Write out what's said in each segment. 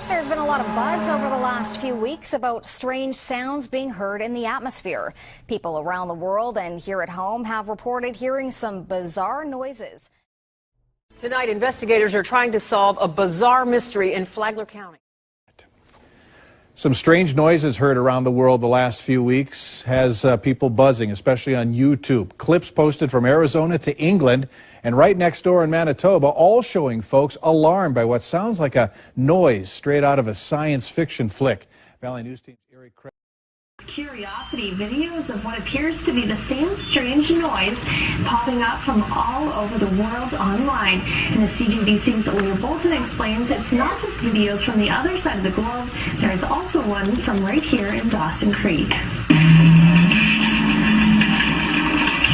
There's been a lot of buzz over the last few weeks about strange sounds being heard in the atmosphere. People around the world and here at home have reported hearing some bizarre noises. Tonight, investigators are trying to solve a bizarre mystery in Flagler County. Some strange noises heard around the world the last few weeks has people buzzing, especially on YouTube. Clips posted from Arizona to England and right next door in Manitoba, all showing folks alarmed by what sounds like a noise straight out of a science fiction flick. Valley News Team's Eric Craig. Curiosity videos of what appears to be the same strange noise popping up from all over the world online. And the CJDC's Leah Bolton explains it's not just videos from the other side of the globe, there is also one from right here in Dawson Creek.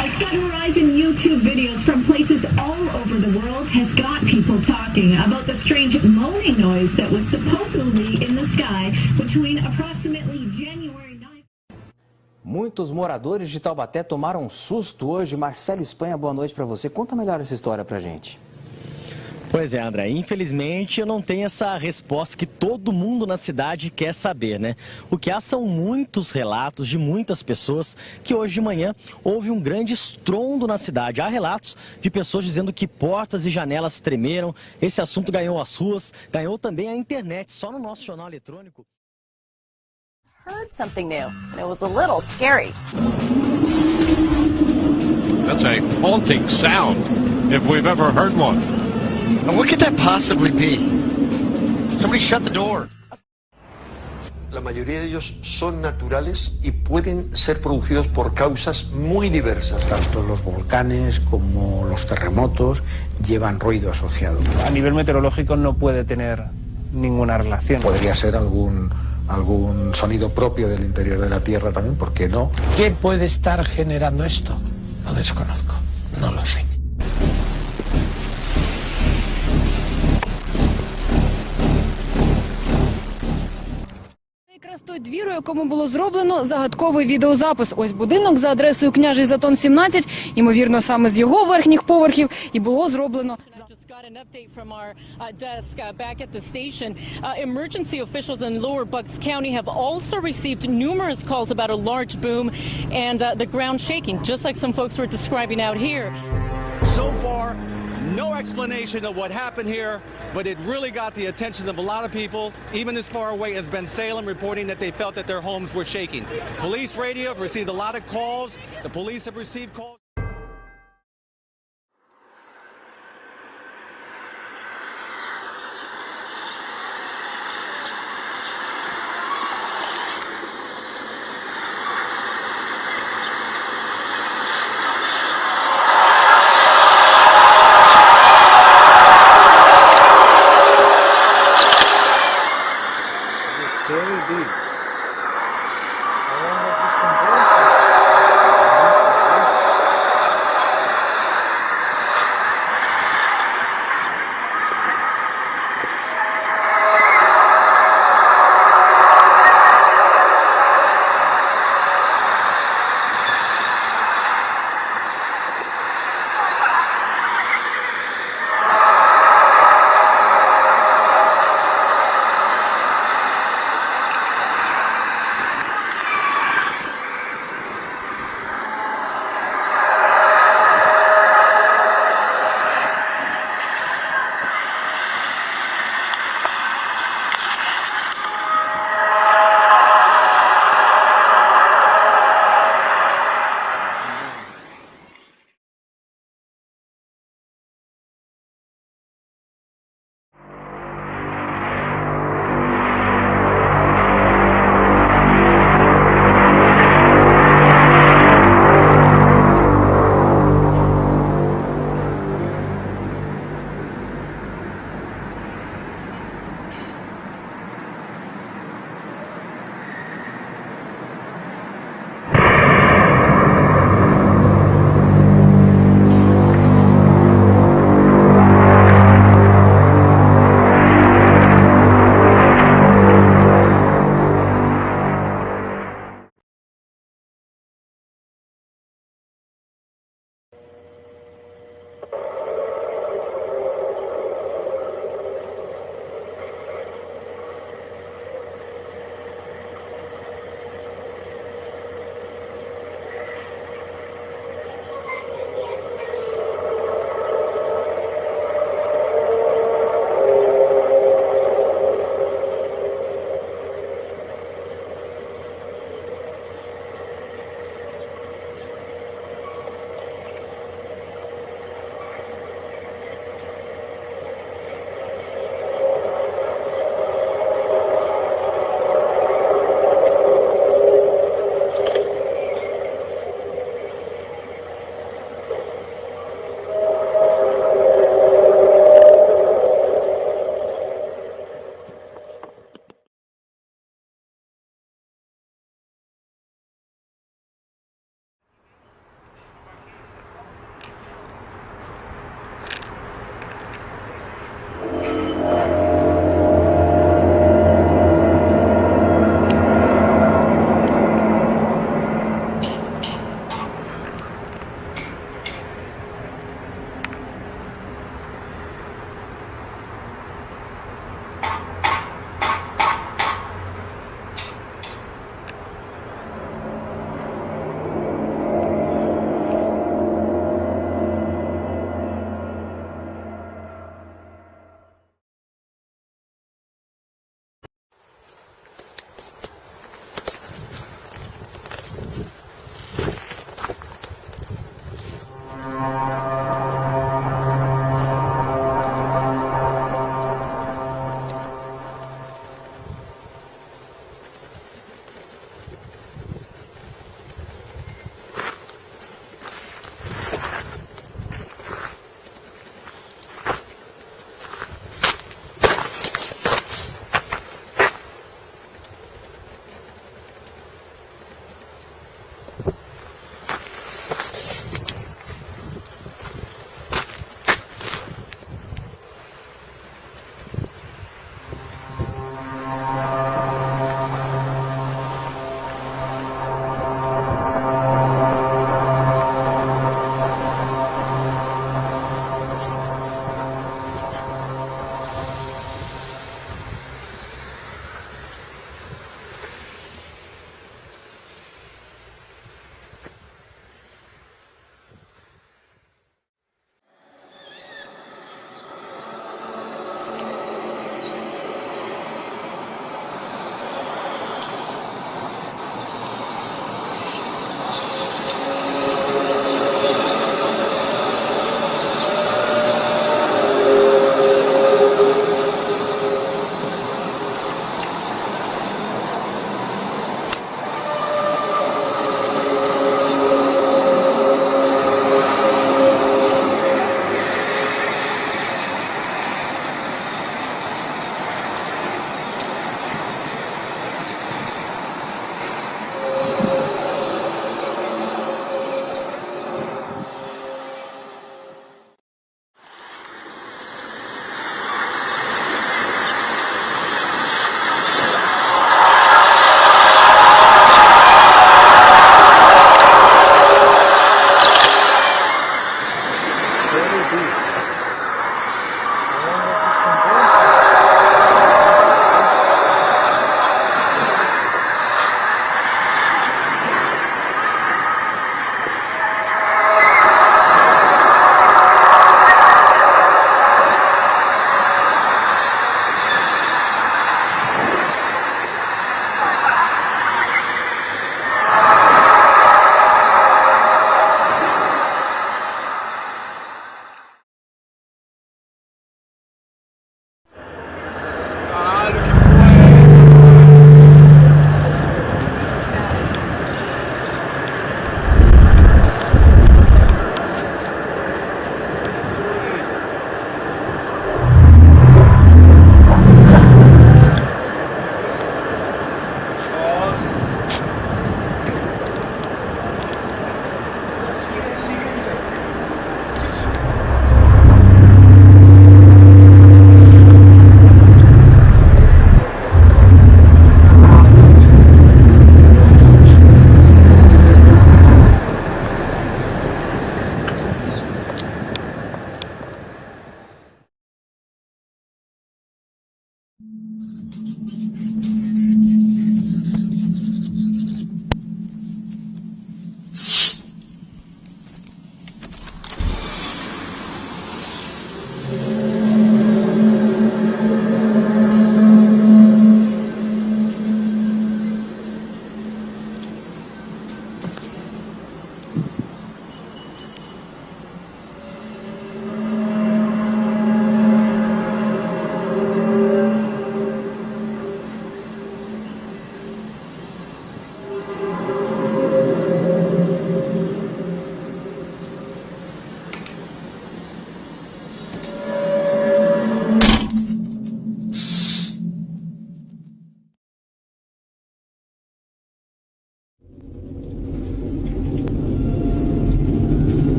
A sudden rise in YouTube videos from places all over the world has got people talking about the strange moaning noise that was supposedly in the sky between approximately January 9th. Muitos moradores de Taubaté tomaram um susto hoje. Marcelo Espanha, boa noite para você. Conta melhor essa história pra gente. Pois é, André, infelizmente eu não tenho essa resposta que todo mundo na cidade quer saber, né? O que há são muitos relatos de muitas pessoas que hoje de manhã houve um grande estrondo na cidade. Há relatos de pessoas dizendo que portas e janelas tremeram. Esse assunto ganhou as ruas, ganhou também a internet, só no nosso jornal eletrônico. Heard something new, and it was a little scary. That's a haunting sound, if we've ever heard one. And what could that possibly be? Somebody shut the door. La mayoría de ellos son naturales y pueden ser producidos por causas muy diversas. Tanto los volcanes como los terremotos llevan ruido asociado. A nivel meteorológico no puede tener ninguna relación. Podría ser algún sonido propio del interior de la Tierra también, ¿por qué no? ¿Qué puede estar generando esto? Lo desconozco, no lo sé. Якраз той двір, у якому було зроблено загадковий відеозапис. Ось будинок за адресою Княжий Затон, 17. Ймовірно, саме з його верхніх поверхів і було зроблено. An update from our desk back at the station. Emergency officials in Lower Bucks County have also received numerous calls about a large boom and the ground shaking, just like some folks were describing out here. So far, no explanation of what happened here, but it really got the attention of a lot of people, even as far away as Ben Salem, reporting that they felt that their homes were shaking. Police radio have received a lot of calls. The police have received calls.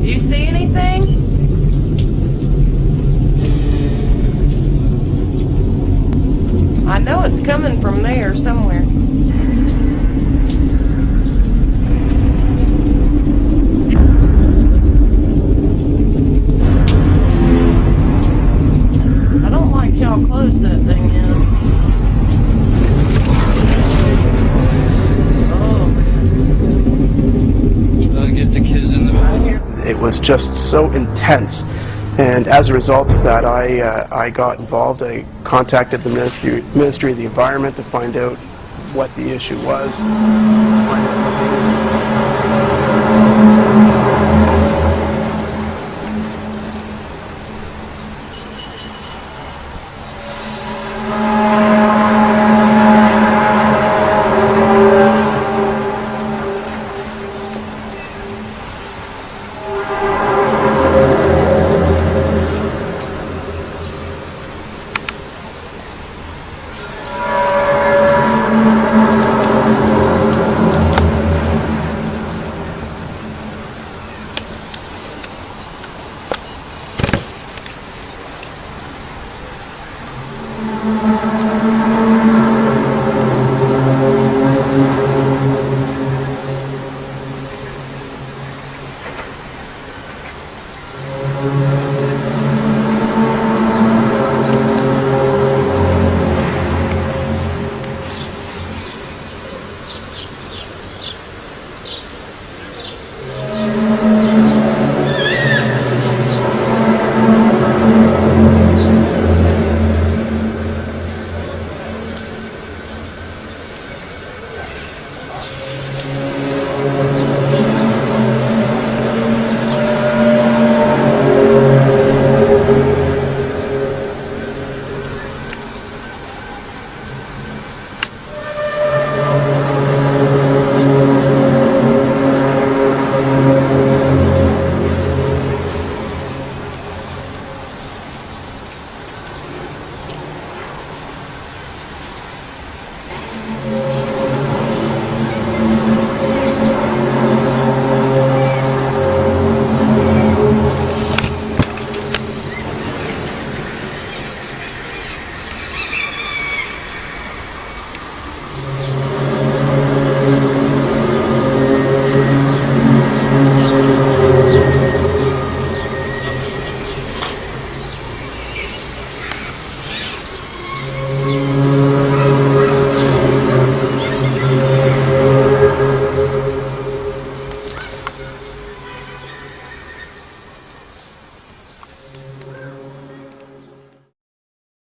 You see anything? I know it's coming from there somewhere. I don't like y'all close that thing in. Get the kids in the back. It was just so intense, and as a result of that, I got involved. I contacted the Ministry of the Environment to find out what the issue was, to find out